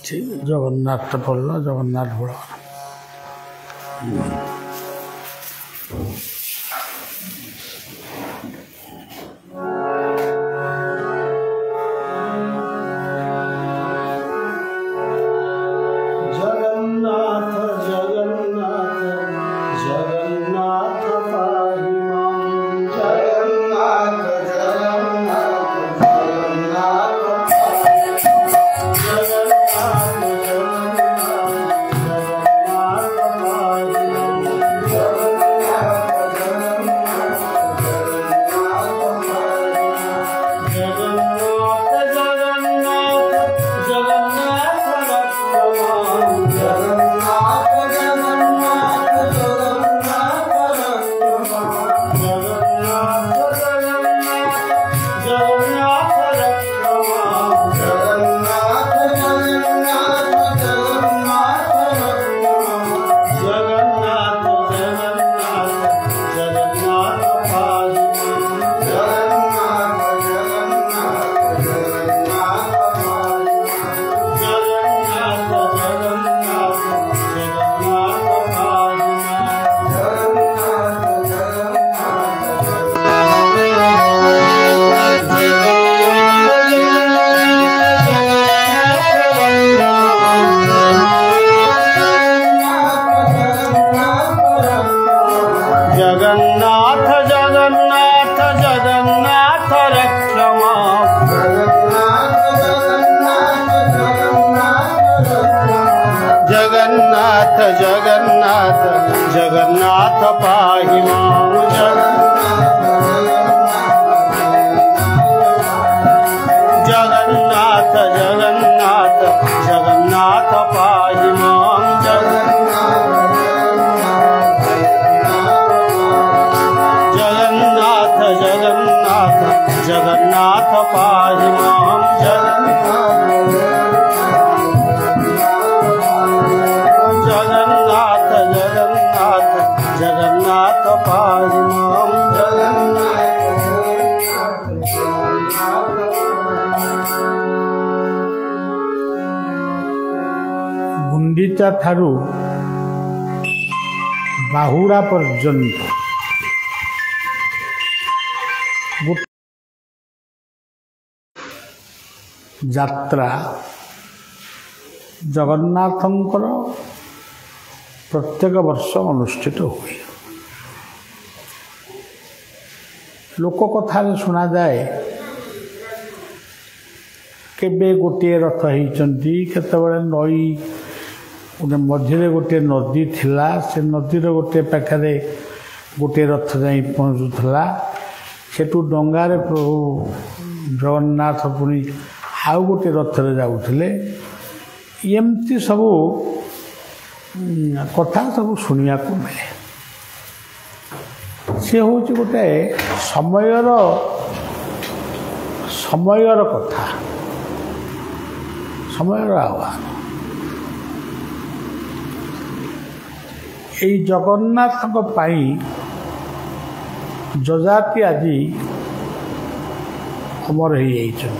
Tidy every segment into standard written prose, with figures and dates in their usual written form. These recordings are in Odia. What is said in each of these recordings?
ठीक जगन्नाथ पड़ला जगन्नाथ बड़ा जगन्नाथ जगन्नाथ पाहि मां जगन्नाथ जगन्नाथ जगन्नाथ पाहि मां जगन्नाथ जगन्नाथ जगन्नाथ पाहि मां जगन्नाथ पाहि मां गुंडीचा ठारू बाहुड़ा पर्यंत यात्रा जगन्नाथंकर प्रत्येक वर्ष अनुष्ठित हुए। लोक कथा शुणा जाए केबे गोटे रथ होती केतबेले नई गोटे मझे गोटे नदी थिला से नदीर गोटे पाखे गोटे रथ जा पहुँचुला सेठू डंगारे प्रभु जगन्नाथ पुणी आउ गोटे रथरे जाऊले एमती सबू कथा सब शुणा को मिले। सी हूँ गोटे समयर कथा समयर आह्वान। यही जगन्नाथ जजाति आज अमर हो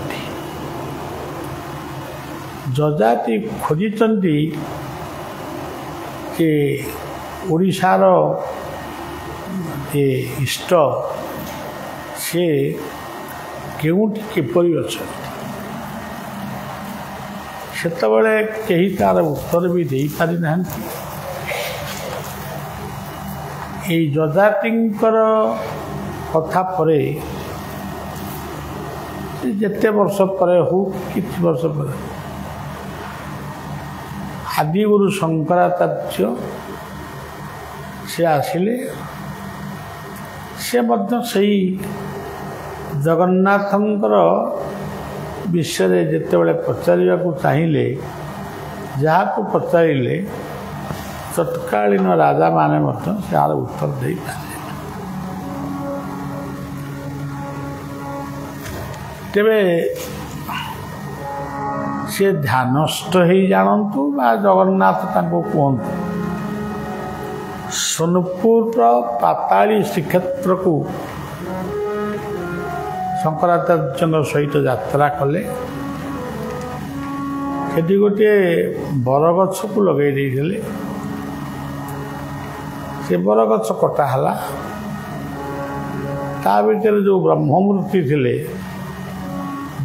जजाति खोजी कि ओडिशार जे इष्ट से केउठी किपरि अच्छा सेतबेले केही तार उत्तर भी दे पारि नाहंती। ए जजातिंकर कथा परे जेते वर्ष परे हो किछि वर्ष परे आदिगुरु शंकराचार्य से आसिले से मध्य सही जगन्नाथंकर विषय जितेबाला पचारा चाहिए जहाँ को पचारे तत्कालीन राजा माने यार उत्तर दे पारे। तेरे से ध्यानस्थ हो जानतु बा जगन्नाथ कहतु सोनपुर पाताली श्रीक्षेत्र को ଶଙ୍କରାଚାର୍ଯ୍ୟଙ୍କ ସହିତ ଯାତ୍ରା କଲେ। ସେଠି ଗୋଟିଏ ବରଗଛକୁ ଲଗେଇ ଦେଇଥିଲେ। ସେ ବରଗଛ କଟା ହେଲା। ତା ଭିତରେ ଯେଉଁ ବ୍ରହ୍ମମୂର୍ତ୍ତି ଥିଲେ,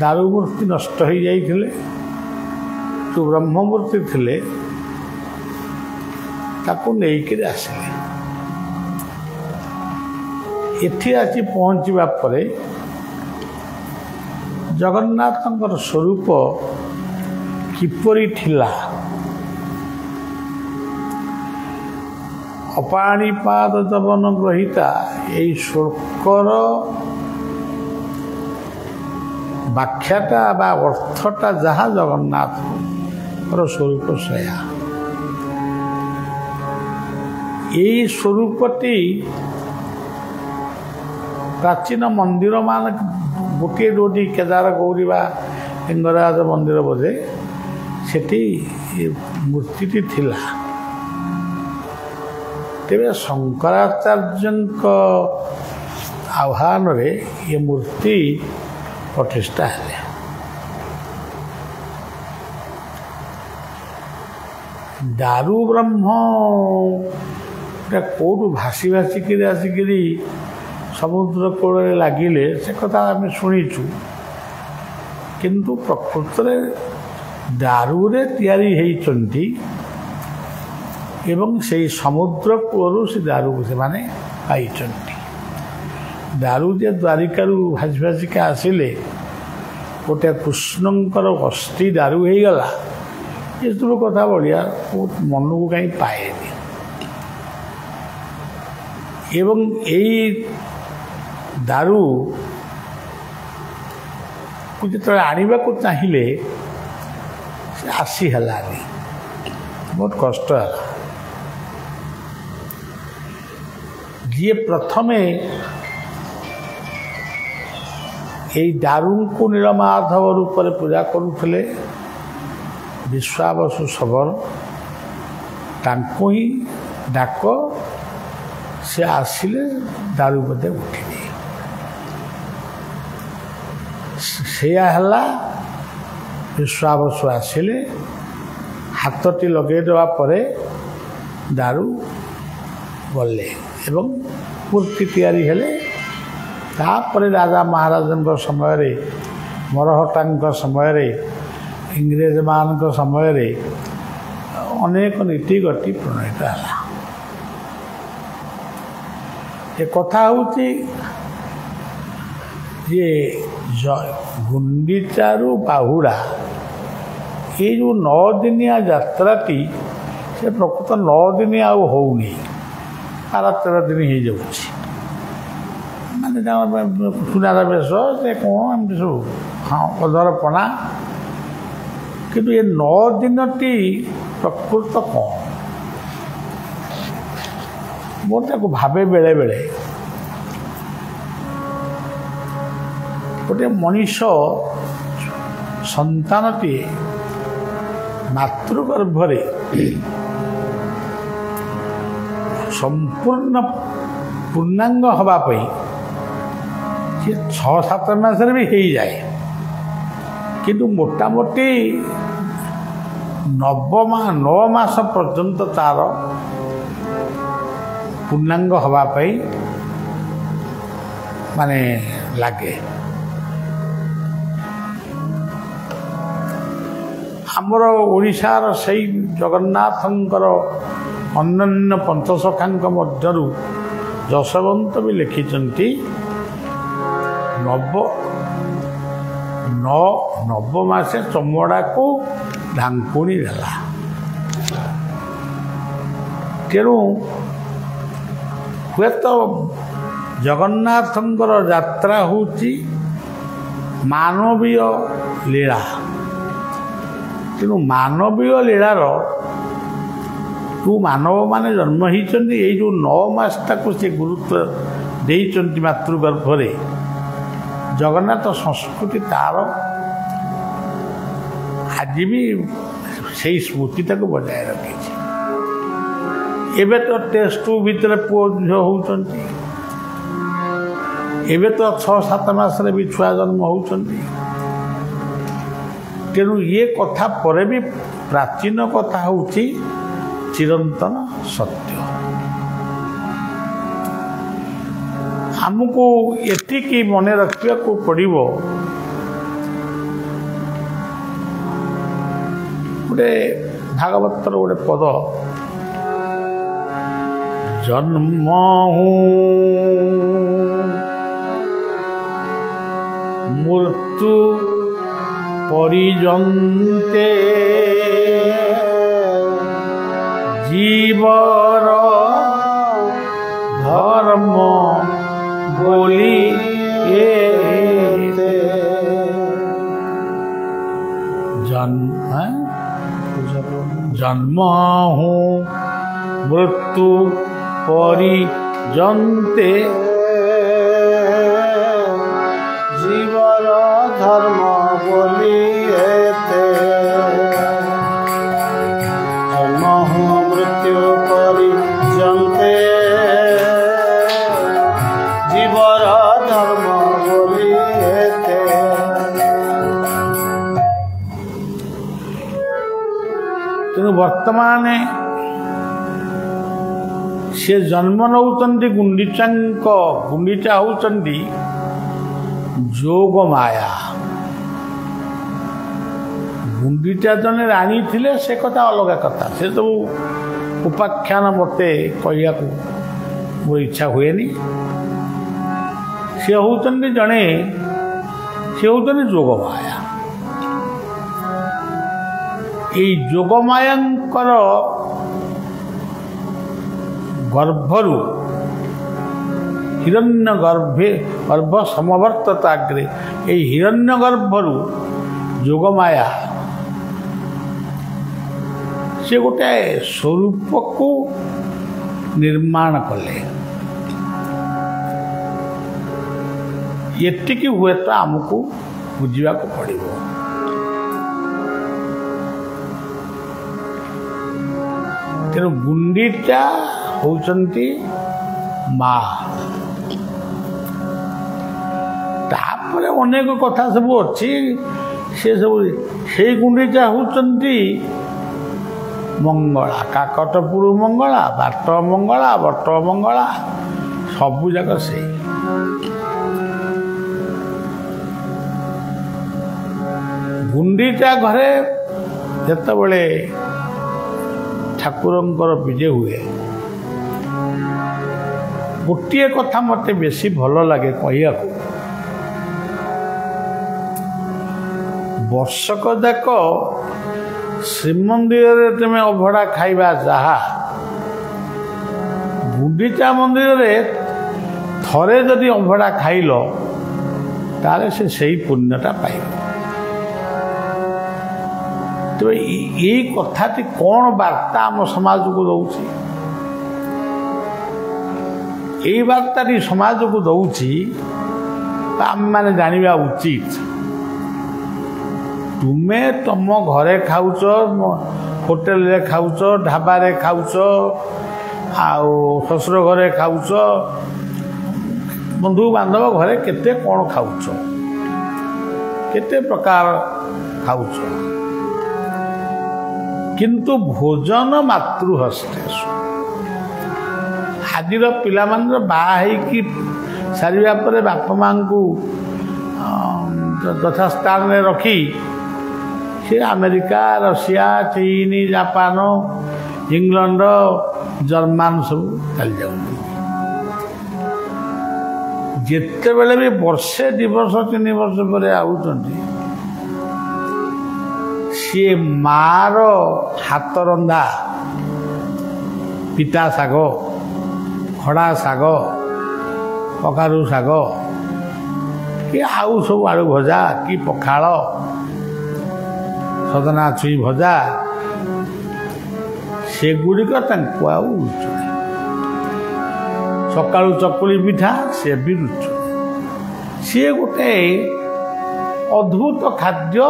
ଦାରୁ ମୂର୍ତ୍ତି ନଷ୍ଟ ହୋଇଯାଇଥିଲେ। ଯେଉଁ ବ୍ରହ୍ମମୂର୍ତ୍ତି ଥିଲେ ତାକୁ ନେଇକରି ଆସିଲେ। ଏଠି ଆସି ପହଞ୍ଚିବା ପରେ ଜଗନ୍ନାଥଙ୍କର ସ୍ୱରୂପ କିପରି ଥିଲା, ଅପାଣିପାଦ ଯବନ ଗ୍ରହିତା ଏଇ ଶ୍ଲୋକର ବ୍ୟାଖ୍ୟାଟା ବା ଅର୍ଥଟା ଯାହା ଜଗନ୍ନାଥଙ୍କର ସ୍ୱରୂପ ସେୟା। ଏଇ ସ୍ୱରୂପଟି ପ୍ରାଚୀନ ମନ୍ଦିରମାନ ଗୋଟିଏ ଦୁଇଟି କେଦାର ଗୌରୀ ବା ଲିଙ୍ଗରାଜ ମନ୍ଦିର ବୋଧେ ସେଠି ମୂର୍ତ୍ତିଟି ଥିଲା। ତେବେ ଶଙ୍କରାଚାର୍ଯ୍ୟଙ୍କ ଆହ୍ୱାନରେ ଏ ମୂର୍ତ୍ତି ପ୍ରତିଷ୍ଠା ହେଲେ। ଦାରୁ ବ୍ରହ୍ମ କେଉଁଠୁ ଭାସି ଭାସିକିରି ଆସିକିରି ସମୁଦ୍ର କୂଳରେ ଲାଗିଲେ ସେ କଥା ଆମେ ଶୁଣିଛୁ, କିନ୍ତୁ ପ୍ରକୃତରେ ଦାରୁରେ ତିଆରି ହେଇଛନ୍ତି ଏବଂ ସେଇ ସମୁଦ୍ର କୂଳରୁ ସେ ଦାରୁକୁ ସେମାନେ ପାଇଛନ୍ତି। ଦାରୁ ଯେ ଦ୍ୱାରିକାରୁ ଭାସି ଭାସିକା ଆସିଲେ ଗୋଟେ କୃଷ୍ଣଙ୍କର ଅସ୍ଥି ଦାରୁ ହେଇଗଲା, ଏସବୁ କଥା ବଢ଼ିଆ ମନକୁ କାହିଁ ପାଏନି। ଏବଂ ଏଇ ଦାରୁକୁ ଯେତେବେଳେ ଆଣିବାକୁ ଚାହିଁଲେ ସେ ଆସି ହେଲାନି, ବହୁତ କଷ୍ଟ ହେଲା। ଯିଏ ପ୍ରଥମେ ଏଇ ଦାରୁଙ୍କୁ ନୀଳମାଧବ ରୂପରେ ପୂଜା କରୁଥିଲେ ବିଶ୍ୱାବସୁ ଶବର, ତାଙ୍କୁ ହିଁ ଡାକ, ସେ ଆସିଲେ ଦାରୁ ବୋଧେ ଉଠିଲେ। ସେଇଆ ହେଲା। ବିଶ୍ୱାବସୁ ଆସିଲେ, ହାତଟି ଲଗାଇ ଦେବା ପରେ ଦାରୁ ଗଲେ ଏବଂ ମୂର୍ତ୍ତି ତିଆରି ହେଲେ। ତାପରେ ରାଜା ମହାରାଜଙ୍କ ସମୟରେ, ମରହଟ୍ଟାଙ୍କ ସମୟରେ, ଇଂରେଜମାନଙ୍କ ସମୟରେ ଅନେକ ନୀତିଗତି ପ୍ରଣୀତ ହେଲା। ଏ କଥା ହେଉଛି ଯେ ଗୁଣ୍ଡିଚାରୁ ବାହୁଡ଼ା ଏଇ ଯେଉଁ 9 ଦିନିଆ ଯାତ୍ରାଟି ସେ ପ୍ରକୃତ 9 ଦିନ ଆଉ ହେଉନି, 12-13 ଦିନ ହେଇଯାଉଛି। ମାନେ ସୁନାର ବେଶ ସେ କ'ଣ ଏମିତି ସବୁ, ହଁ, ଅଧରପଣା। କିନ୍ତୁ ଏ 9 ଦିନଟି ପ୍ରକୃତ କ'ଣ? ମୁଁ ତାକୁ ଭାବେ ବେଳେବେଳେ ଗୋଟିଏ ମଣିଷ ସନ୍ତାନଟିଏ ମାତୃଗର୍ଭରେ ସମ୍ପୂର୍ଣ୍ଣ ପୂର୍ଣ୍ଣାଙ୍ଗ ହେବା ପାଇଁ ସେ 6-7 ମାସରେ ବି ହେଇଯାଏ, କିନ୍ତୁ ମୋଟାମୋଟି 9 ମାସ ପର୍ଯ୍ୟନ୍ତ ତାର ପୂର୍ଣ୍ଣାଙ୍ଗ ହେବା ପାଇଁ ମାନେ ଲାଗେ। ଆମର ଓଡ଼ିଶାର ସେଇ ଜଗନ୍ନାଥଙ୍କର ଅନନ୍ୟ ପଞ୍ଚସଖାଙ୍କ ମଧ୍ୟରୁ ଯଶୋବନ୍ତ ବି ଲେଖିଛନ୍ତି, ନବ ମାସେ ଚମଡ଼ାକୁ ଢାଙ୍କୁଣି ଦେଲା। ତେଣୁ ହୁଏତ ଜଗନ୍ନାଥଙ୍କର ଯାତ୍ରା ହେଉଛି ମାନବୀୟ ଲୀଳା। ତେଣୁ ମାନବୀୟ ଲୀଳାର ଯେଉଁ ମାନବମାନେ ଜନ୍ମ ହେଇଛନ୍ତି, ଏଇ ଯେଉଁ 9 ମାସଟାକୁ ସେ ଗୁରୁତ୍ୱ ଦେଇଛନ୍ତି ମାତୃଗର୍ଭରେ, ଜଗନ୍ନାଥ ସଂସ୍କୃତି ତାର ଆଜି ବି ସେଇ ସ୍ମୃତିଟାକୁ ବଜାୟ ରଖିଛି। ଏବେ ତ ଟେଷ୍ଟ ଭିତରେ ପୁଅ ଝିଅ ହେଉଛନ୍ତି, ଏବେ ତ 6-7 ମାସରେ ବି ଛୁଆ ଜନ୍ମ ହେଉଛନ୍ତି। ତେଣୁ ଏ କଥା ପରେ ବି ପ୍ରାଚୀନ କଥା ହେଉଛି ଚିରନ୍ତନ ସତ୍ୟ। ଆମକୁ ଏତିକି ମନେ ରଖିବାକୁ ପଡ଼ିବ, ଗୋଟେ ଭାଗବତର ଗୋଟେ ପଦ, ଜନ୍ମ ମୃତ୍ୟୁ ପରିଜନ୍ତେ ଜୀବର ଧର୍ମ ବୋଲି जन्म हूँ मृत्यु परिजन्ते जीवर धर्म बोली जन्म हूँ मृत्यु परिजन्ते जीवर धर्म बोली तेणु वर्तमान से जन्म नौचंदी गुंडीचांक गुंडीचा होचंदी जोग माया। गुंडीचा जने राणी थिले से कथा अलग कथा, से सब उपाख्यान मते कहिया को मोर इच्छा हुएनी। से होचंदी जने से होचंदी जोग माया। ये जोग मायांकर गर्भरु हिरण्य गर्भ समवर्तताग्रे ये हिरण्य गर्भरु जोगमाया से गोटे स्वरूप को निर्माण कले। एतिकी हुए तो आमको बुझा पड़ो। तेणु गुंडीचा होचंती माँ। तापरे अनेक कथा सब अच्छी, से सब से गुंडीचा होचंती मंगला, काकटपुर मंगला, बाट मंगला, बट मंगला, सबू जाक से गुंडीचा घरे जेतबेले ठाकुरंकर विजय हुए, गोटे कथा मते बेसी भल लगे कहिया को, वर्षक जाक श्रीमंदिर तुम अभड़ा खाइबा जहा, गुंडीचा मंदिर थरे जदि अभड़ा खाइल तारे से सही पुण्यटा पाइब। तो ये कथाटी कौन वार्ता आम समाज को दौची, ये वार्ताटी समाज को दौची आम मैंने जानवा उचित। तुमे तुम घरे खाऊच, होटेल रे खाऊच, ढाबा रे खाऊच, आउ ससुर घरे खाऊच, बंधु बांधव घरे केते कौन खाऊच, केते प्रकार खाऊच, किंतु भोजन मातृहस्तेषु। आजिर पिला माने बाहर सारिया परे बापा माँ को यथास्थान में रखी से अमेरिका, रशिया, चीन, जापान, इंग्लैंड, जर्मन सब चल जाऊँ। जिते बेले भी वर्षे 2 वर्ष 3 वर्ष पर आउचंती सी मार हाथ रंधा पिता शाग, खड़ा शाग, कखारू शाग कि आउ सब आलू भजा कि पखाल, सजना छुई भजा, सेगुड़िक रुचु। सकाळु चकुली पिठा से भी रुचु। सी गोटे अद्भुत खाद्य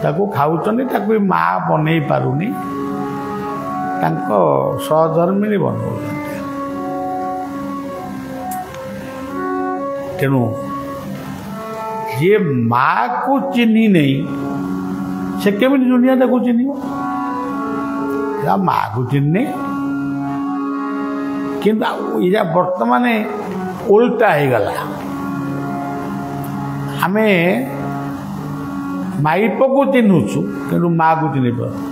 ताकू खाऊचंदी, ताकू माँ बनै पारुनी, तांको सहधर्मिणी बनौचंदी। ତେଣୁ ଯିଏ ମାକୁ ଚିହ୍ନି ନେଇ ସେ କେମିତି ଦୁନିଆ ତାକୁ ଚିହ୍ନିବ? ମାକୁ ଚିହ୍ନି କିନ୍ତୁ ଏଇଟା ବର୍ତ୍ତମାନ ଓଲଟା ହେଇଗଲା। ଆମେ ମାଇପକୁ ଚିହ୍ନୁଛୁ କିନ୍ତୁ ମାକୁ ଚିହ୍ନି ପାରୁଛୁ।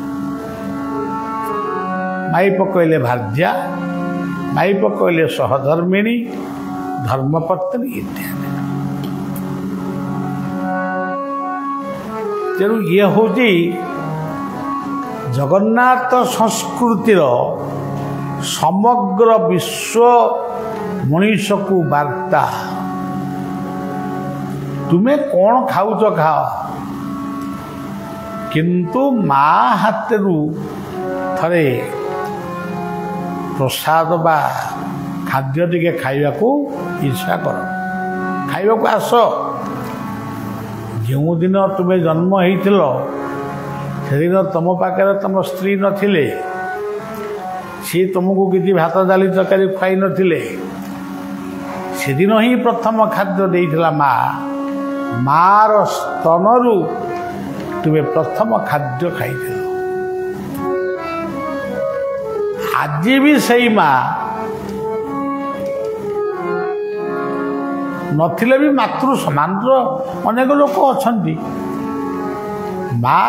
ମାଇପ କହିଲେ ଭାର୍ଯ୍ୟା, ମାଇପ କହିଲେ ସହଧର୍ମିଣୀ, ଧର୍ମପତ୍ନୀ ଇତ୍ୟାଦି। ତେଣୁ ଇଏ ହେଉଛି ଜଗନ୍ନାଥ ସଂସ୍କୃତିର ସମଗ୍ର ବିଶ୍ୱ ମଣିଷକୁ ବାର୍ତ୍ତା। ତୁମେ କ'ଣ ଖାଉଛ ଖାଅ, କିନ୍ତୁ ମା ହାତରୁ ଥରେ ପ୍ରସାଦ ବା ଖାଦ୍ୟ ଟିକେ ଖାଇବାକୁ ଇଚ୍ଛା କର, ଖାଇବାକୁ ଆସ। ଯେଉଁଦିନ ତୁମେ ଜନ୍ମ ହେଇଥିଲ ସେଦିନ ତୁମ ପାଖରେ ତୁମ ସ୍ତ୍ରୀ ନଥିଲେ, ସିଏ ତୁମକୁ କିଛି ଭାତ ଡାଲି ତରକାରୀ ଖୁଆଇ ନଥିଲେ। ସେଦିନ ହିଁ ପ୍ରଥମ ଖାଦ୍ୟ ଦେଇଥିଲା ମା। ମାର ସ୍ତନରୁ ତୁମେ ପ୍ରଥମ ଖାଦ୍ୟ ଖାଇଥିଲ। ଆଜି ବି ସେଇ ମା ନଥିଲେ ବି ମାତୃ ସମାନର ଅନେକ ଲୋକ ଅଛନ୍ତି। ମା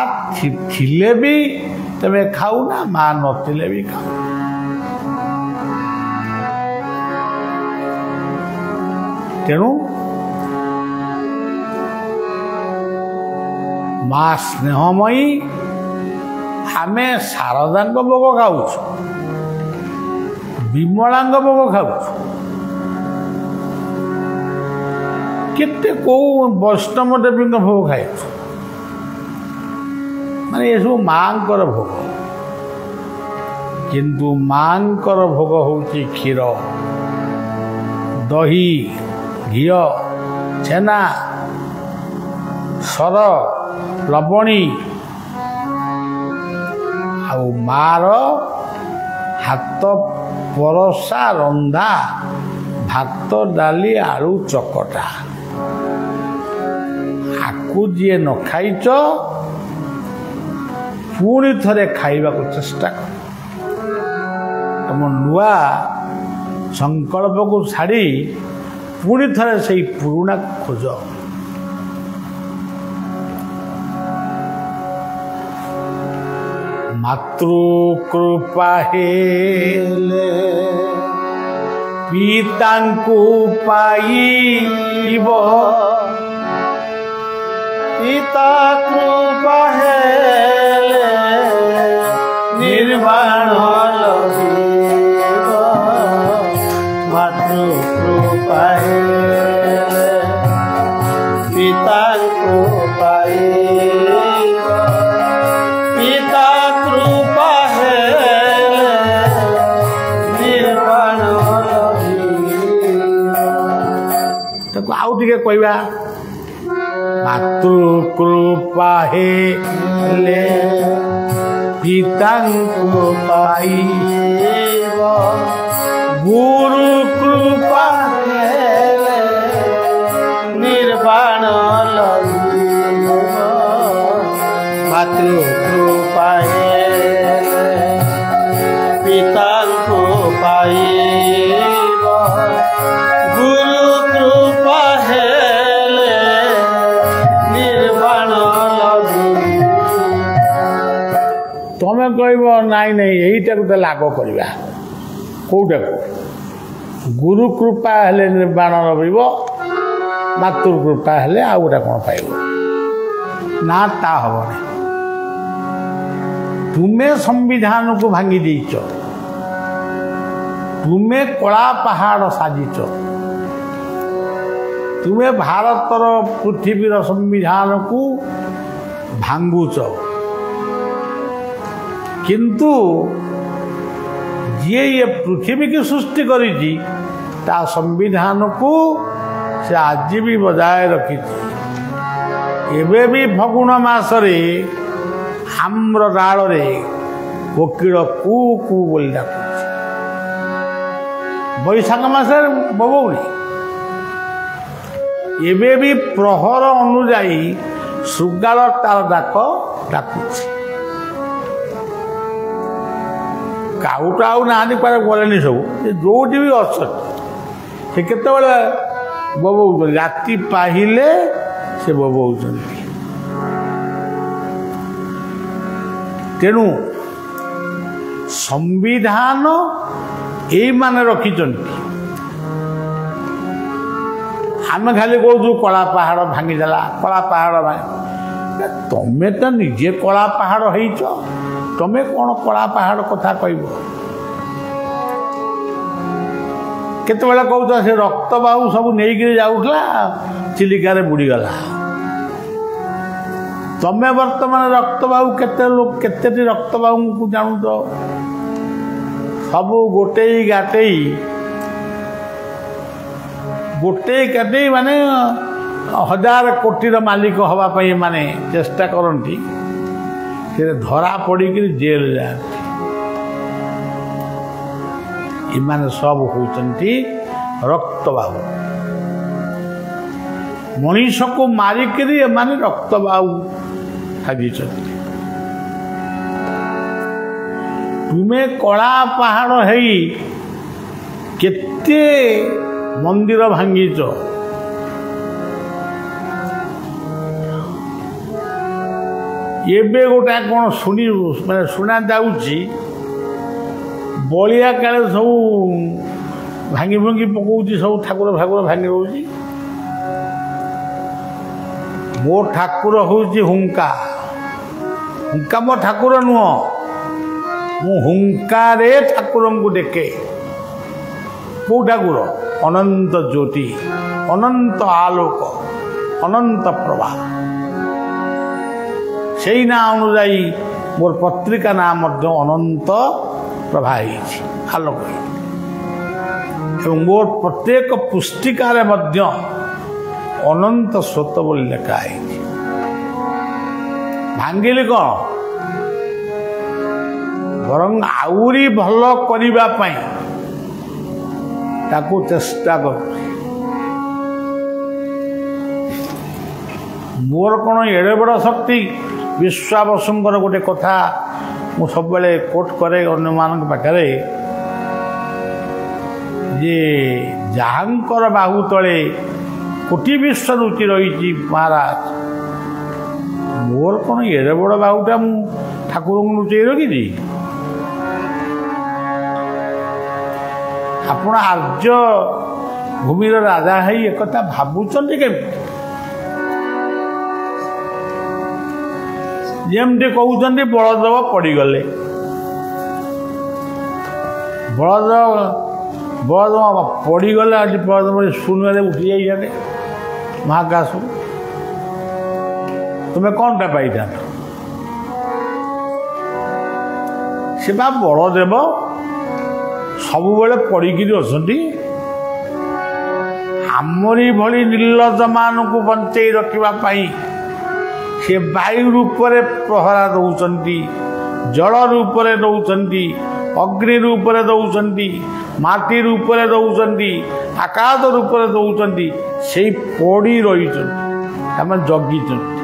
ଥିଲେ ବି ତମେ ଖାଉନା, ମା ନଥିଲେ ବି ଖାଉ। ତେଣୁ ମା ସ୍ନେହମୟୀ। ଆମେ ଶାରଦାଙ୍କ ଭୋଗ ଖାଉଛୁ, ବିମଳାଙ୍କ ଭୋଗ ଖାଉଛୁ, କେତେ କୋଉ ବୈଷ୍ଣବ ଦେବୀଙ୍କ ଭୋଗ ଖାଇଛୁ। ମାନେ ଏସବୁ ମାଙ୍କର ଭୋଗ। କିନ୍ତୁ ମାଙ୍କର ଭୋଗ ହେଉଛି କ୍ଷୀର, ଦହି, ଘିଅ, ଛେନା, ସର, ଲବଣୀ। ଆଉ ମାର ହାତ ପରସା ରନ୍ଧା ଭାତ, ଡାଲି, ଆଳୁ ଚକଟା। ଆକୁ ଯିଏ ନ ଖାଇଛ ପୁଣି ଥରେ ଖାଇବାକୁ ଚେଷ୍ଟା କର। ତମ ନୂଆ ସଂକଳ୍ପକୁ ଛାଡ଼ି ପୁଣି ଥରେ ସେଇ ପୁରୁଣା ଖୋଜ। ମାତୃକୃପା ହେଲେ ପିତାଙ୍କୁ ପାଇବ, ପିତା କୃପା ହେଲେ ନିର୍ବାଣ ଲଭିବ। ମାତୃ କୃପା ହେଲେ ପିତାଙ୍କୁ ପାଇବ, ପିତା କୃପା ହେଲେ ନିର୍ବାଣ ଲଭିବ। ତାକୁ ଆଉ ଟିକେ କହିବା। ମାତୃକୃପା ହେଲେ ପିତାଙ୍କୁ ପାଇବ, ଗୁରୁ କୃପା ହେଲେ ନିର୍ବାଣ ଲଭିବ। ମାତୃକୃପା ହେଲେ ପିତାଙ୍କୁ ପାଇବ, ଗୁରୁ କୃପା ହେଲେ ନିର୍ବାଣ ଲଭିବ। ତମେ କହିବ ନାଇଁ ନାଇଁ ଏଇଟାକୁ ତାହେଲେ ଆଗ କରିବା। କୋଉଟାକୁ? ଗୁରୁ କୃପା ହେଲେ ନିର୍ବାଣ ଲଭିବ, ମାତୃକୃପା ହେଲେ ଆଉ ଗୋଟେ କ'ଣ ପାଇବ? ନା, ତା ହବନି। ତୁମେ ସମ୍ବିଧାନକୁ ଭାଙ୍ଗି ଦେଇଛ, ତୁମେ କଳା ପାହାଡ଼ ସାଜିଛ, ତୁମେ ଭାରତର ପୃଥିବୀର ସମ୍ବିଧାନକୁ ଭାଙ୍ଗୁଛ। କିନ୍ତୁ ଯିଏ ଏ ପୃଥିବୀକୁ ସୃଷ୍ଟି କରିଛି ତା ସମ୍ବିଧାନକୁ ସେ ଆଜି ବି ବଜାୟ ରଖିଛି। ଏବେ ବି ଫଗୁଣ ମାସରେ ଆମ୍ର ଡାଳରେ କୋକିଳ କୁ କୁ ବୋଲି ଡାକୁଛି। ବୈଶାଖ ମାସରେ ବୋବଉନି, ଏବେ ବି ପ୍ରହର ଅନୁଯାୟୀ ଶୃଗାଳ ତାର ଡାକ ଡାକୁଛି। କାଉଟ ଆଉ ନାହାନ୍ତି, କୁଆଡ଼େ ଗଲେନି ସବୁ, ଯୋଉଠି ବି ଅଛନ୍ତି ସେ କେତେବେଳେ ବୋବଉଛନ୍ତି, ରାତି ପାହିଲେ ସେ ବୋବଉଛନ୍ତି। ତେଣୁ ସମ୍ବିଧାନ ଏଇମାନେ ରଖିଛନ୍ତି। ଆମେ ଖାଲି କହୁଛୁ କଳା ପାହାଡ଼ ଭାଙ୍ଗିଦେଲା, କଳା ପାହାଡ଼ ତମେ ତ ନିଜେ କଳା ପାହାଡ଼ ହେଇଛ, ତମେ କ'ଣ କଳା ପାହାଡ଼ କଥା କହିବ? କେତେବେଳେ କହୁଛ ସେ ରକ୍ତ ବାହୁ ସବୁ ନେଇକିରି ଯାଉଥିଲା, ଚିଲିକାରେ ବୁଡ଼ିଗଲା। ତମେ ବର୍ତ୍ତମାନ ରକ୍ତ ବାହୁ କେତେଟି ରକ୍ତ ବାହୁଙ୍କୁ ଜାଣୁଛ? ସବୁ ଗୋଟେଇ କାଟେଇ ମାନେ 1000 କୋଟିର ମାଲିକ ହେବା ପାଇଁ ମାନେ ଚେଷ୍ଟା କରନ୍ତି, ସେ ଧରା ପଡ଼ିକିରି ଜେଲ୍ ଯାଆନ୍ତି। ଏମାନେ ସବୁ ହେଉଛନ୍ତି ରକ୍ତବାହୁ। ମଣିଷକୁ ମାରିକିରି ଏମାନେ ରକ୍ତବାହୁ ସାଜିଛନ୍ତି। ତୁମେ କଳା ପାହାଡ଼ ହେଇ କେତେ ମନ୍ଦିର ଭାଙ୍ଗିଛ। ଏବେ ଗୋଟା କ'ଣ ଶୁଣା ଯାଉଛି, ବଳିଆ କାଳେ ସବୁ ଭାଙ୍ଗି ପକଉଛି, ସବୁ ଠାକୁର ଭାଙ୍ଗି ରହୁଛି। ମୋ ଠାକୁର ହେଉଛି ହୁଙ୍କା ମୋ ଠାକୁର ନୁହଁ। ମୁଁ ହୁଙ୍କାରେ ଠାକୁରଙ୍କୁ ଡେକେ। କେଉଁ ଠାକୁର? ଅନନ୍ତ ଜ୍ୟୋତି, ଅନନ୍ତ ଆଲୋକ, ଅନନ୍ତ ପ୍ରଭା। ସେଇ ନାଁ ଅନୁଯାୟୀ ମୋର ପତ୍ରିକା ନାଁ ମଧ୍ୟ ଅନନ୍ତ ପ୍ରଭା ହେଇଛି, ଆଲୋକ ହେଇଛି। ଏବଂ ମୋର ପ୍ରତ୍ୟେକ ପୁସ୍ତିକାରେ ମଧ୍ୟ ଅନନ୍ତ ସ୍ରୋତ ବୋଲି ଲେଖା ହେଇଛି। ଭାଙ୍ଗିଲି କ'ଣ? ବରଂ ଆହୁରି ଭଲ କରିବା ପାଇଁ ତାକୁ ଚେଷ୍ଟା କରୁଛି। ମୋର କ'ଣ ଏଡ଼େ ବଡ଼ ଶକ୍ତି? ବିଶ୍ୱାବସୁଙ୍କର ଗୋଟେ କଥା ମୁଁ ସବୁବେଳେ କୋଟ୍ କରେ ଅନ୍ୟମାନଙ୍କ ପାଖରେ, ଯେ ଯାହାଙ୍କର ବାହୁ ତଳେ କୋଟି ବିଶ୍ୱ ରୁଚି ରହିଛି ମହାରାଜ, ମୋର କ'ଣ ଏଡ଼େ ବଡ଼ ବାହୁଟା ମୁଁ ଠାକୁରଙ୍କୁ ଲୁଚେଇ ରଖିଛି? ଆପଣ ଆର୍ଯ୍ୟ ଭୂମିର ରାଜା ହେଇ ଏକଥା ଭାବୁଛନ୍ତି କେମିତି? ଯେମିତି କହୁଛନ୍ତି ବଳଦେବ ପଡ଼ିଗଲେ, ବଳଦେବ ପଡ଼ିଗଲେ। ଆଜି ବଳଦେବ ଶୂନ୍ୟରେ ଉଠି ଯାଇଛନ୍ତି ମହାକାଶ। ତୁମେ କ'ଣଟା ପାଇଥାନ୍ତ? ସେ ବା ବଳଦେବ ସବୁବେଳେ ପଡ଼ିକିରି ଅଛନ୍ତି। ଆମରି ଭଳି ନିର୍ଲଜ୍ଜମାନଙ୍କୁ ବଞ୍ଚେଇ ରଖିବା ପାଇଁ ସେ ବାୟୁ ରୂପରେ ପ୍ରହରା ଦେଉଛନ୍ତି, ଜଳ ରୂପରେ ଦେଉଛନ୍ତି, ଅଗ୍ନି ରୂପରେ ଦେଉଛନ୍ତି, ମାଟି ରୂପରେ ଦେଉଛନ୍ତି, ଆକାଶ ରୂପରେ ଦେଉଛନ୍ତି। ସେଇ ପଡ଼ି ରହିଛନ୍ତି, ଆମେ ଜଗିଛନ୍ତି।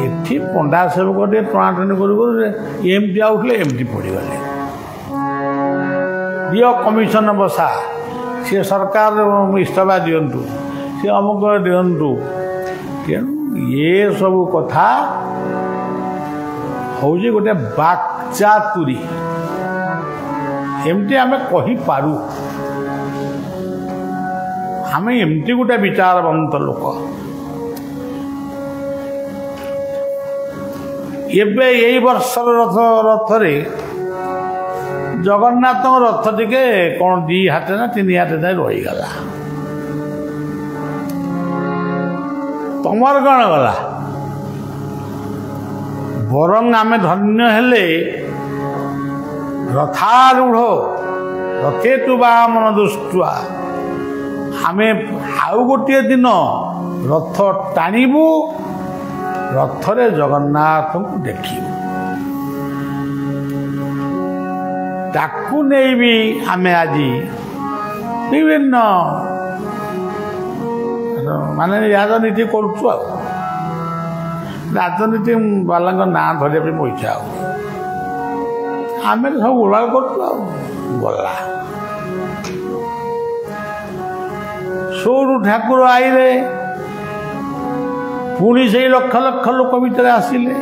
ଏଠି ପଣ୍ଡା ସେବକ ଟିକେ ଟଣାଟଣି କରୁ ଏମିତି ଆଉଥିଲେ, ଏମିତି ପଡ଼ିଗଲେ। ଦିଅ କମିଶନ ବସା, ସିଏ ସରକାର ଇସ୍ତଫା ଦିଅନ୍ତୁ, ସିଏ ଅମୁକ ଦିଅନ୍ତୁ। ତେଣୁ ଏସବୁ କଥା ହେଉଛି ଗୋଟେ ବାକ୍ଚାତୁରୀ। ଏମିତି ଆମେ କହିପାରୁ, ଆମେ ଏମିତି ଗୋଟେ ବିଚାରବନ୍ତ ଲୋକ। ଏବେ ଏଇ ବର୍ଷର ରଥରେ ଜଗନ୍ନାଥଙ୍କ ରଥ ଟିକେ କ'ଣ 2 ହାତ ନା 3 ହାତ ଯାଏ ରହିଗଲା। ତମର କ'ଣ ଗଲା? ବରଂ ଆମେ ଧନ୍ୟ ହେଲେ ରଥାରୂଢ଼ ରଥେ ତୁ ବାମନ ଦୃଷ୍ଟ୍ୟା, ଆମେ ଆଉ ଗୋଟିଏ ଦିନ ରଥ ଟାଣିବୁ, ରଥରେ ଜଗନ୍ନାଥଙ୍କୁ ଦେଖିବୁ। ତାକୁ ନେଇ ବି ଆମେ ଆଜି ବିଭିନ୍ନ ମାନେ ରାଜନୀତି କରୁଛୁ ଆଉ ରାଜନୀତି ବାଲାଙ୍କ ନାଁ ଧରିବା ପାଇଁ ମୋ ଇଚ୍ଛା ଆଉ ଆମେ ସବୁ ଗୋଳାଳ କରୁଛୁ ଆଉ ଗଲା ସୋରୁ ଠାକୁର ଆଇଲେ ପୁଣି ସେଇ ଲକ୍ଷ ଲକ୍ଷ ଲୋକ ଭିତରେ ଆସିଲେ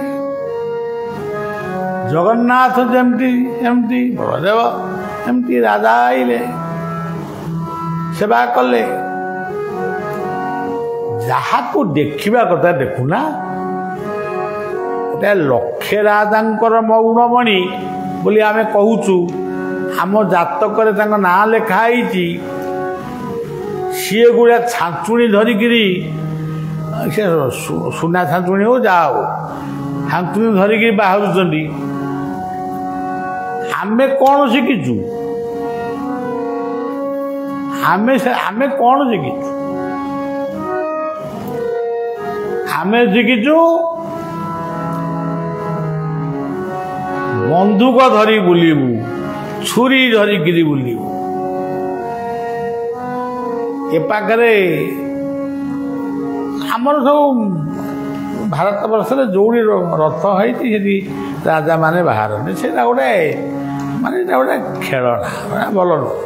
ଜଗନ୍ନାଥ ଯେମିତି ଏମିତି ବଳଦେବ ଏମିତି ରାଜା ଆଇଲେ ସେବା କଲେ ଯାହାକୁ ଦେଖିବା କଥା ଦେଖୁନା ଗୋଟେ ଲକ୍ଷେ ରାଜାଙ୍କର ମୌନମଣି ବୋଲି ଆମେ କହୁଛୁ ଆମ ଜାତକରେ ତାଙ୍କ ନାଁ ଲେଖା ହେଇଛି ସିଏ ଗୁଡ଼ା ଛାଞ୍ଚୁଣି ଧରିକିରି ସେ ସୁନା ଛାଞ୍ଚୁଣି ହଉ ଯାହା ହଉ ଛାଞ୍ଚୁଣି ଧରିକିରି ବାହାରୁଛନ୍ତି ଆମେ କ'ଣ ଶିଖିଛୁ ଆମେ କ'ଣ ଶିଖିଛୁ ଆମେ ଶିଖିଛୁ ବନ୍ଧୁକ ଧରି ବୁଲିବୁ ଛୁରୀ ଧରିକିରି ବୁଲିବୁ ଏ ପାଖରେ ଆମର ସବୁ ଭାରତ ବର୍ଷରେ ଯେଉଁଠି ରଥ ହେଇଛି ସେଠି ରାଜାମାନେ ବାହାରନ୍ତି ସେଇଟା ଗୋଟେ ମାନେ ଏଇଟା ଗୋଟେ ଖେଳନା ଭଲ ନୁହଁ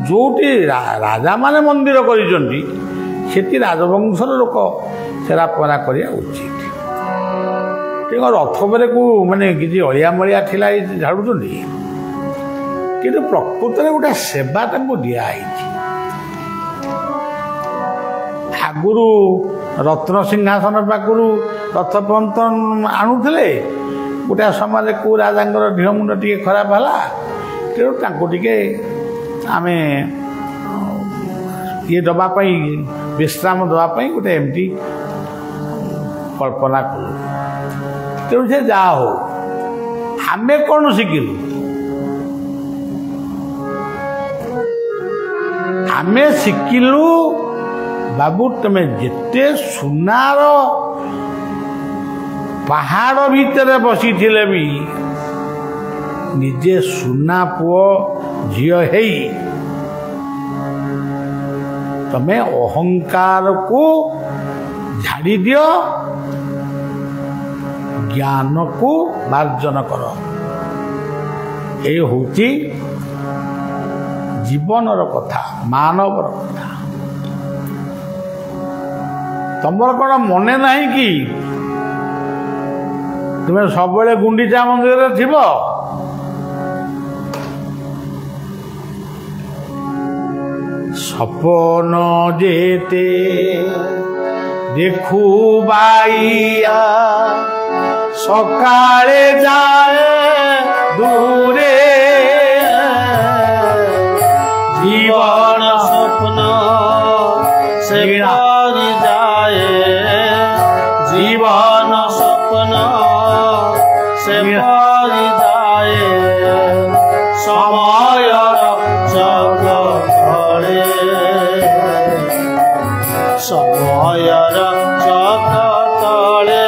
ଯେଉଁଠି ରାଜାମାନେ ମନ୍ଦିର କରିଛନ୍ତି ସେଠି ରାଜବଂଶର ଲୋକ ସେରା ପରା କରିବା ଉଚିତ ଟିକେ ରଥ ବେଳକୁ ମାନେ କିଛି ଅଳିଆ ମଳିଆ ଥିଲା ଝାଡ଼ୁଛନ୍ତି କିନ୍ତୁ ପ୍ରକୃତରେ ଗୋଟେ ସେବା ତାଙ୍କୁ ଦିଆହେଇଛି ଆଗରୁ ରତ୍ନ ସିଂହାସନ ପାଖରୁ ରଥ ପନ୍ତ ଆଣୁଥିଲେ ଗୋଟେ ସମୟରେ କେଉଁ ରାଜାଙ୍କର ଦେହ ମୁଣ୍ଡ ଟିକେ ଖରାପ ହେଲା ତେଣୁ ତାଙ୍କୁ ଟିକେ ଆମେ ଇଏ ଦେବା ପାଇଁ ବିଶ୍ରାମ ଦେବା ପାଇଁ ଗୋଟେ ଏମିତି କଳ୍ପନା କଲୁ ତେଣୁ ସେ ଯାହା ହଉ ଆମେ କ'ଣ ଶିଖିଲୁ ଆମେ ଶିଖିଲୁ ବାବୁ ତମେ ଯେତେ ସୁନାର ପାହାଡ଼ ଭିତରେ ବସିଥିଲେ ବି ନିଜେ ସୁନା ପୁଅ ଝିଅ ହେଇ ତମେ ଅହଙ୍କାରକୁ ଝାଡ଼ି ଦିଅ ଜ୍ଞାନକୁ ମାର୍ଜନ କର ଏ ହେଉଛି ଜୀବନର କଥା ମାନବର କଥା ତମର କ'ଣ ମନେ ନାହିଁ କି ତୁମେ ସବୁବେଳେ ଗୁଣ୍ଡିଚା ମନ୍ଦିରରେ ଥିବ ସପନ ଯେତେ ଦେଖୁ ବାଇଆ ସକାଳେ ଯାଏ ଦୂରେ জীবন স্বপ্ন সে পারি যায় জীবন স্বপ্ন সে পারি যায় সময়ের চক্র ধরে সময়ের চক্র তলে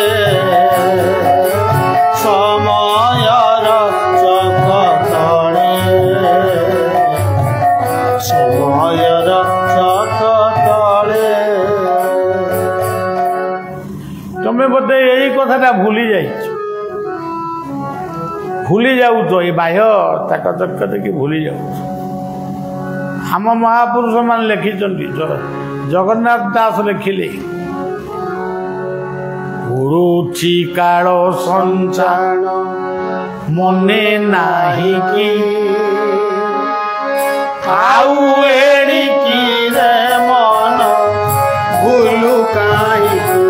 সময়ের চক্র তলে ସମୟର ଚକ ତଳେ ତମେ ବୋଧେ ଏଇ କଥାଟା ଭୁଲି ଯାଇଛ ଭୁଲି ଯାଉଛ ଏ ବାହ୍ୟ ଚାକଚକ୍ୟ ଦେଖି ଭୁଲି ଯାଉଛ ଆମ ମହାପୁରୁଷ ମାନେ ଲେଖିଛନ୍ତି ଜଗନ୍ନାଥ ଦାସ ଲେଖିଲେ ଉଡ଼ୁଛି କାଳ ସଞ୍ଚାଣ ମନେ ନାହିଁ କି ଆଉ ଏଣିକିରେ ମନ ଭୁଲୁ କାହିଁକି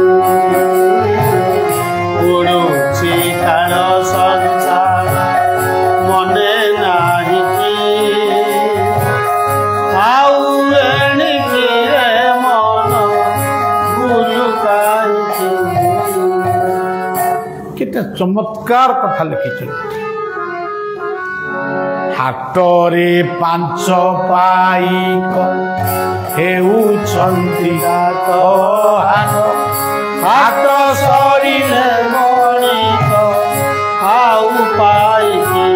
ଉଡ଼ୁଛି କାଳ ସଂସାର ମନେ ନାହିଁ କି ଆଉ ଏଣିକିରେ ମନ ଭୁଲୁ କାହିଁକି କେତେ ଚମତ୍କାର କଥା ଲେଖିଛନ୍ତି ହାଟରେ ପାଞ୍ଚ ପାଇକ ହେଉଛନ୍ତି ହାଟ ସରିଲେ ମଣିଷ ଆଉ ପାଇକି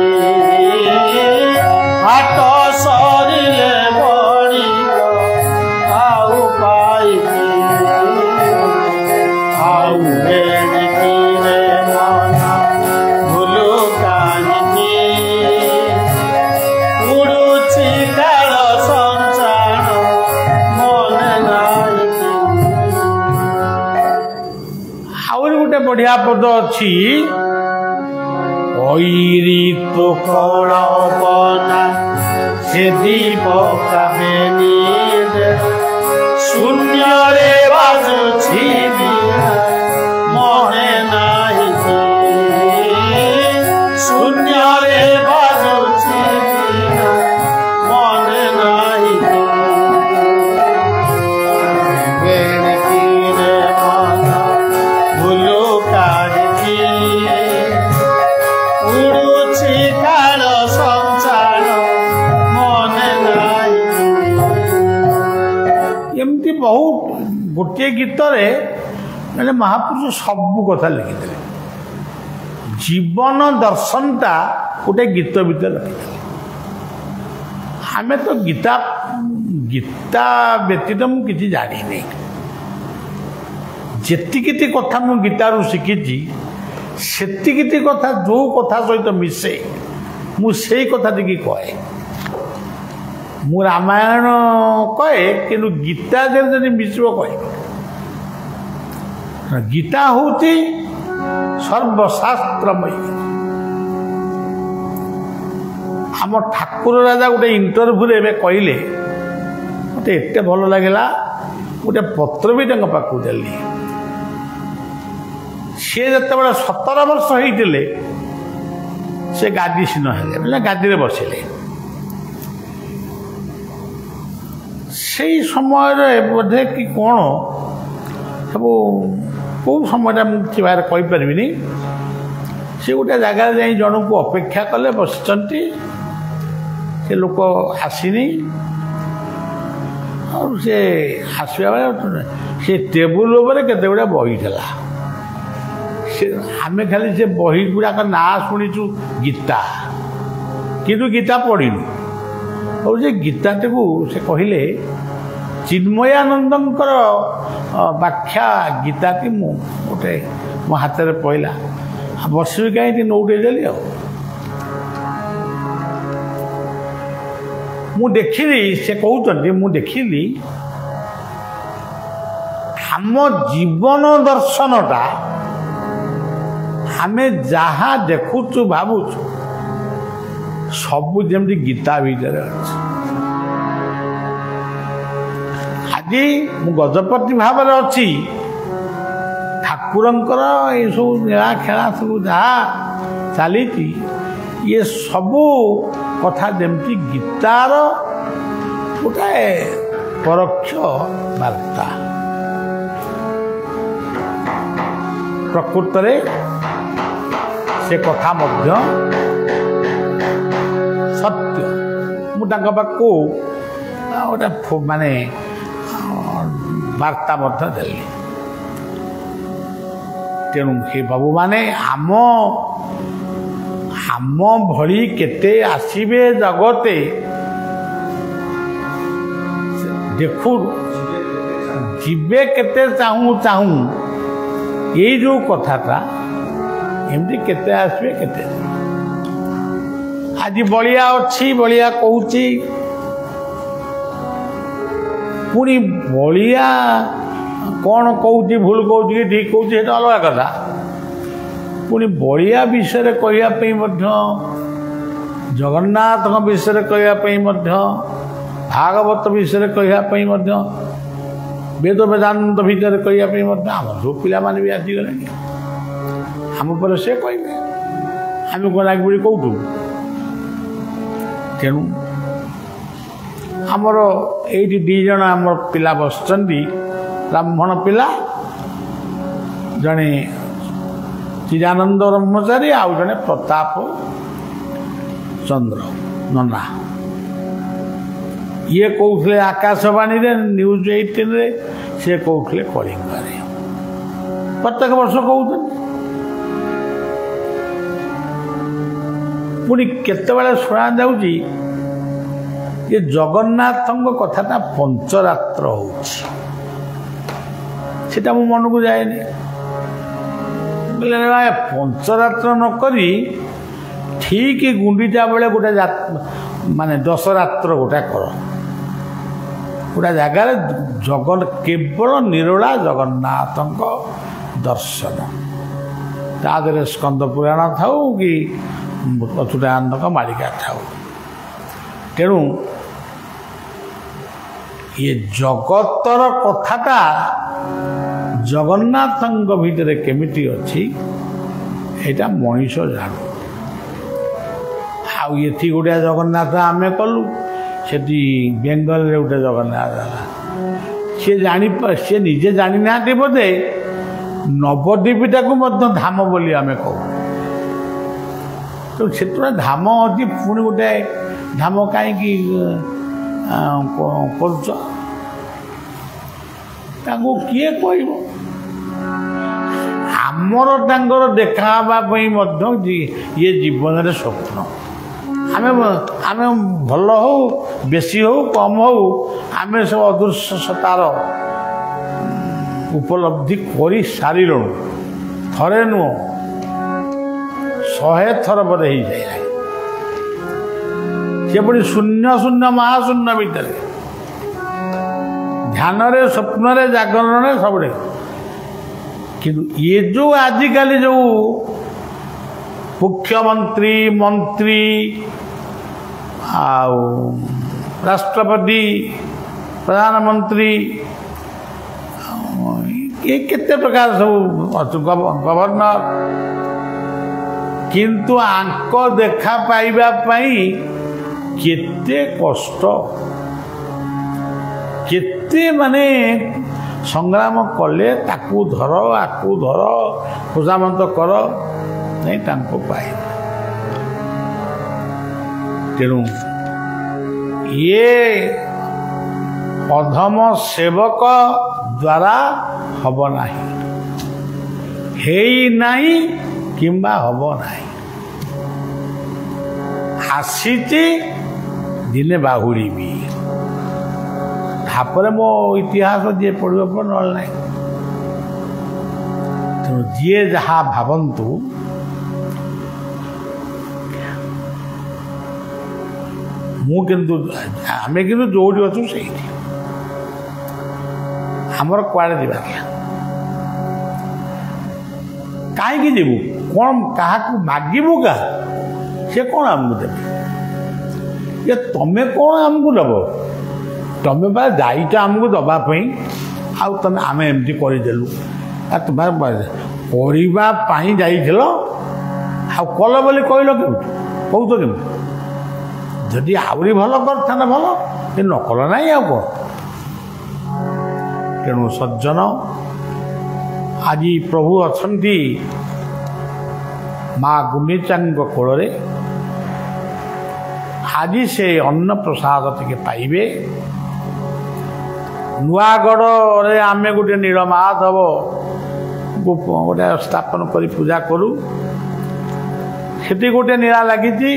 ହାଟ ସରିଲେ ମଣିଷ ଆଉ ପାଇକି बढ़िया पद अच्छी ऐरी तो कौड़बना से दीप कामेनी शून्य रे बाजुछि मने नाही शून्य रे बाजुछि मने नाही बेणकी रे मन भूलु काढ़ी उड़ुछि काल संसार मने नाही एमती बहुत गोटे गीत मैंने महापुरुष सबू कथा लिखिले जीवन दर्शनटा गोटे गीत भीतर लिखिले आम तो गीता गीता व्यतीत मुझे किसी जानी नहीं जी कथा मु गीतारू शिखी से कथा जो कथा सहित मिसे मुझे कथा टी कहे मु रामायण कहे कि गीता जब मिश्र कह गीता हूँ सर्वशास्त्रमयी आम ठाकुर राजा गोटे इंटरव्यू कहले मत एत भल लगे गोटे पत्र भी पाक देली सी जो 17 वर्ष होते से गादीसीन है गादी बसिले से समय बोधे कि कौन सब कौ समय मुझे बाहर कहीपरि से गोटे जगार जा जन को अपेक्षा कले बस से लोक आसनी और से आसवा बेले से टेबुल केते गुड़ा बही था आम खाली से बही गुड़ाक ना शुणीचु गीता किंतु गीता पढ़ीनु और जे गीताटी को से कहले चिन्मयानंदंकर व्याख्या गीता की गोटे मो हाथ में पड़ा बसि कहीं नौटे देली मु देखिली से कहते मु देखिली आम जीवन दर्शनटा आमे जहाँ देखुचु भावुचु सबू जमी गीता भीतर अच्छे आज मु गजपति भाव अच्छी ठाकुरंकर ये सब नीला खेला सब जहाँ चली ये सबू कथा जमती गीतार गोटे परोक्ष वार्ता प्रकृत से कथा मध्य सत्य मुझे गोटे माने वार्ता देली तेणु हे बाबू माने आम भली केते आसीबे जगते देखु जीवे केते चाहूँ चाहूँ ये जो कथाटा एमती केते आसबे केते आज बलिया अच्छी बलिया कहूची पुणी बलिया कौन कहूँ भूल कहूँ कि ठीक कहूँ ये अलग कथा पुणी बलिया विषय कहवाई जगन्नाथ विषय कहवाई भागवत विषय कहवाई वेद वेदांत भितर कहवाई आम जो पिला भी आसीगले आम पर से कहे आम कौन आगे कौटू तेणु आमर ये दीज आम पिला बस ब्राह्मण पिला जड़े चिदानंद ब्रह्मचारी आउ जड़े प्रताप चंद्र नना ये कहते आकाशवाणी न्यूज 18 से कहते कलिंगा प्रत्येक वर्ष कहते पुणी केतबेले शुणा जाऊँगी ये जगन्नाथ कथाटा पंचरात्र होता मो मन को जाए बोले पंचरात्र नक ठीक गुंडीचा बेले गोटे माने दशरात्र गोटे कर गोटे जगार जगन केवल निरोला जगन्नाथ दर्शन ତା ଦେହରେ ସ୍କନ୍ଦ ପୁରାଣ ଥାଉ କି ଅଚ୍ୟୁତାନନ୍ଦଙ୍କ ମାଳିକା ଥାଉ। ତେଣୁ ଇଏ ଜଗତର କଥାଟା ଜଗନ୍ନାଥଙ୍କ ଭିତରେ କେମିତି ଅଛି ଏଇଟା ମଣିଷ ଜାଣୁ। ଆଉ ଏଠି ଗୋଟେ ଜଗନ୍ନାଥ ଆମେ କଲୁ, ସେଠି ବେଙ୍ଗଲରେ ଗୋଟେ ଜଗନ୍ନାଥ ହେଲା। ସିଏ ନିଜେ ଜାଣିନାହାନ୍ତି ବୋଧେ ନବଦ୍ୱୀପଟାକୁ ମଧ୍ୟ ଧାମ ବୋଲି ଆମେ କହୁ। ତେଣୁ ସେତେବେଳେ ଧାମ ଅଛି, ପୁଣି ଗୋଟେ ଧାମ କାହିଁକି କରୁଛ? ତାଙ୍କୁ କିଏ କହିବ? ଆମର ତାଙ୍କର ଦେଖା ହେବା ପାଇଁ ମଧ୍ୟ ଇଏ ଜୀବନରେ ସ୍ୱପ୍ନ। ଆମେ ଭଲ ହଉ ବେଶୀ ହଉ କମ୍ ହଉ ଆମେ ସବୁ ଅଦୃଶ୍ୟ ସତାର ଉପଲବ୍ଧି କରି ସାରିଲୁଣୁ। ଥରେ ନୁହଁ 100 ଥର ବୋଧେ ହେଇଯାଏ। ସେ ପୁଣି ଶୂନ୍ୟ ଶୂନ୍ୟ ମହାଶୂନ୍ୟ ଭିତରେ ଧ୍ୟାନରେ ସ୍ୱପ୍ନରେ ଜାଗରଣରେ ସବୁବେଳେ। କିନ୍ତୁ ଇଏ ଯେଉଁ ଆଜିକାଲି ଯେଉଁ ମୁଖ୍ୟମନ୍ତ୍ରୀ ମନ୍ତ୍ରୀ ଆଉ ରାଷ୍ଟ୍ରପତି ପ୍ରଧାନମନ୍ତ୍ରୀ ଏ କେତେ ପ୍ରକାର ସବୁ ଗଭର୍ଣ୍ଣର, କିନ୍ତୁ ଆଙ୍କ ଦେଖା ପାଇବା ପାଇଁ କେତେ କଷ୍ଟ, କେତେ ମାନେ ସଂଗ୍ରାମ କଲେ, ତାକୁ ଧର ଆକୁ ଧର ଖୋଜାମନ୍ତ କର, ନାଇଁ ତାଙ୍କୁ ପାଇବ। ତେଣୁ ଇଏ ଅଧମ ସେବକ ଦ୍ୱାରା ହବ ନାହିଁ, ହେଇନାହିଁ କିମ୍ବା ହବ ନାହିଁ। ଆସିଛି ଦିନେ ବାହୁଡ଼ିବି। ତାପରେ ମୋ ଇତିହାସ ଯିଏ ପଢ଼ିବ ପଢ଼, ନହେଲେ ନାହିଁ। ତେଣୁ ଯିଏ ଯାହା ଭାବନ୍ତୁ, ଆମେ କିନ୍ତୁ ଯୋଉଠି ଅଛୁ ସେଇଠି, ଆମର କୁଆଡ଼େ ଯିବାର ନାହିଁ। କାହିଁକି ଯିବୁ? କ'ଣ କାହାକୁ ମାଗିବୁ? କାହା ସେ କ'ଣ ଆମକୁ ଦେବେ? ଯେ ତମେ କ'ଣ ଆମକୁ ଦେବ? ତମେ ବା ଯାଇଛ ଆମକୁ ଦେବା ପାଇଁ, ଆଉ ଆମେ ଏମିତି କରିଦେଲୁ। ତୁମେ କରିବା ପାଇଁ ଯାଇଥିଲ, ଆଉ କଲ ବୋଲି କହିଲ କେମିତି? କହୁଛ କେମିତି? ଯଦି ଆହୁରି ଭଲ କରିଥାନ୍ତା ଭଲ, ସେ ନ କଲ ନାହିଁ ଆଉ କ'ଣ? ତେଣୁ ସଜ୍ଜନ, ଆଜି ପ୍ରଭୁ ଅଛନ୍ତି ମା ଗୁଣ୍ଡିଚାଙ୍କ କୋଳରେ। ଆଜି ସେ ଅନ୍ନପ୍ରସାଦ ଟିକେ ପାଇବେ। ନୂଆଗଡ଼ରେ ଆମେ ଗୋଟେ ନୀଳମାଧବ ଗୋଟେ ସ୍ଥାପନ କରି ପୂଜା କରୁ। ସେଠି ଗୋଟେ ନୀଳା ଲାଗିଛି।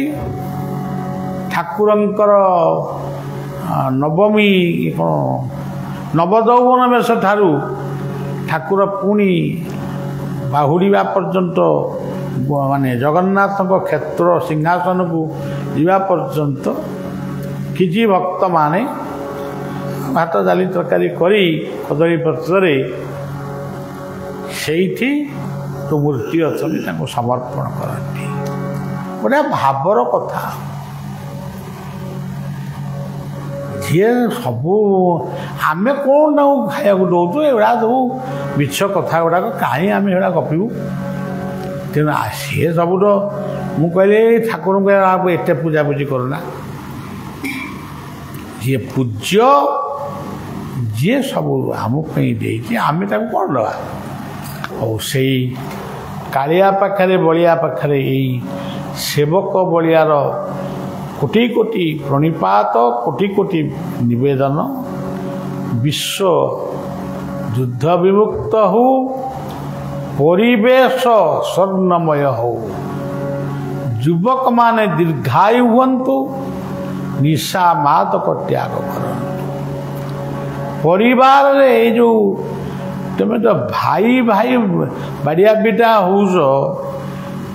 ଠାକୁରଙ୍କର ନବମୀ କ'ଣ ନବଯୌବନ ବେଶ ଠାରୁ ଠାକୁର ପୁଣି ବାହୁଡ଼ିବା ପର୍ଯ୍ୟନ୍ତ, ମାନେ ଜଗନ୍ନାଥଙ୍କ କ୍ଷେତ୍ର ସିଂହାସନକୁ ଯିବା ପର୍ଯ୍ୟନ୍ତ କିଛି ଭକ୍ତମାନେ ଭାତ ଡାଲି ତରକାରୀ କରି କଦଳୀ ପତ୍ରରେ ସେଇଠି ଯେଉଁ ମୂର୍ତ୍ତି ଅଛନ୍ତି ତାଙ୍କୁ ସମର୍ପଣ କରନ୍ତି। ଗୋଟେ ଭାବର କଥା। ଯିଏ ସବୁ ଆମେ କ'ଣ ତାଙ୍କୁ ଖାଇବାକୁ ଦେଉଛୁ? ଏଗୁଡ଼ା ସବୁ ମିଛ କଥା ଗୁଡ଼ାକ, କାହିଁ ଆମେ ଏଗୁଡ଼ା ଗପିବୁ? ତେଣୁ ସିଏ ସବୁର ମୁଁ କହିଲି ଠାକୁରଙ୍କୁ ଏତେ ପୂଜାପୂଜି କରୁନା। ଯିଏ ପୂଜ୍ୟ, ଯିଏ ସବୁ ଆମ ପାଇଁ ଦେଇଛି, ଆମେ ତାକୁ କ'ଣ ଦେବା? ଆଉ ସେଇ କାଳିଆ ପାଖରେ ବଳିଆ ପାଖରେ ଏଇ ସେବକ ବଳିଆର କୋଟି କୋଟି ପ୍ରଣିପାତ, କୋଟି କୋଟି ନିବେଦନ। ବିଶ୍ୱ ଯୁଦ୍ଧ ବିମୁକ୍ତ ହଉ, ପରିବେଶ ସ୍ୱର୍ଣ୍ଣମୟ ହଉ, ଯୁବକମାନେ ଦୀର୍ଘାୟୁ ହୁଅନ୍ତୁ, ନିଶା ମାଦକ ତ୍ୟାଗ କରନ୍ତୁ। ପରିବାରରେ ଏଇ ଯେଉଁ ତୁମେ ତ ଭାଇ ଭାଇ ବାଡ଼ିଆ ପିଟା ହେଉଛ,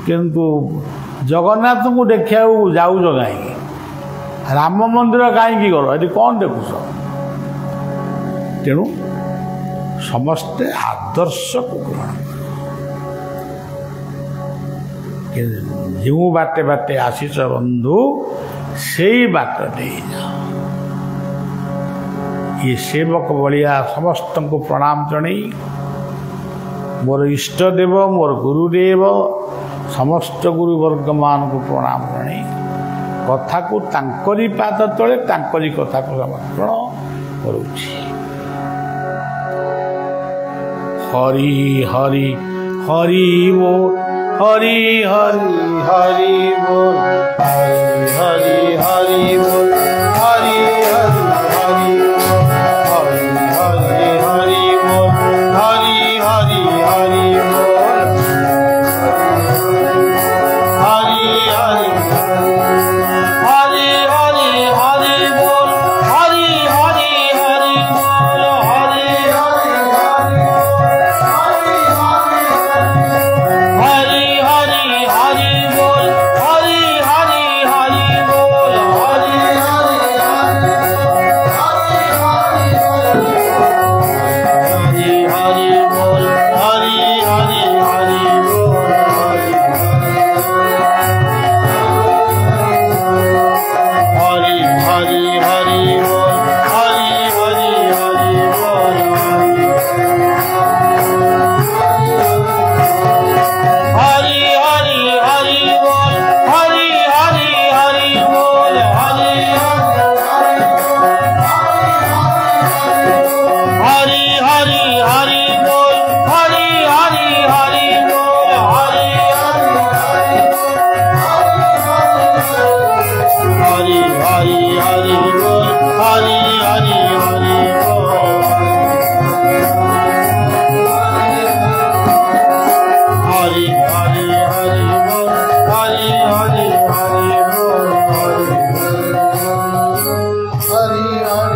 କିନ୍ତୁ ଜଗନ୍ନାଥଙ୍କୁ ଦେଖିବାକୁ ଯାଉଛ କାହିଁକି? ରାମ ମନ୍ଦିର କାହିଁକି ଗଲ? ଏଠି କ'ଣ ଦେଖୁଛ? ତେଣୁ ସମସ୍ତେ ଆଦର୍ଶକୁ ଗ୍ରହଣ କର। जो बाटे बाटे आशीष बंधु से बाट दे जाओ। ये सेवक भलिया समस्त को प्रणाम जन मोर इष्टदेव मोर गुरुदेव समस्त गुरुवर्ग मान को प्रणाम जन कथा को तांकरी पाद तले तांकरी कथा को समर्पण करुछि। हरि हरि हरि बोल हरि हरि हरि बोल हरि हरि बोल हरि हरि हरि हरि हरि बोल हरि हरि हरि बोल हरि हरि हरि हरि हरि बोल हरि हरि हरि बोल हरि हरि हरि हरि हरि बोल हरि हरि हरि बोल हरि हरि हरि बोल हरि हरि हरि बोल हरि हरि हरि बोल हरि हरि हरि बोल हरि हरि हरि बोल हरि हरि हरि बोल हरि हरि हरि हरि बोल हरि हरि हरि बोल हरि हरि हरि हरि बोल हरि हरि हरि बोल हरि हरि हरि बोल हरि हरि हरि बोल हरि हरि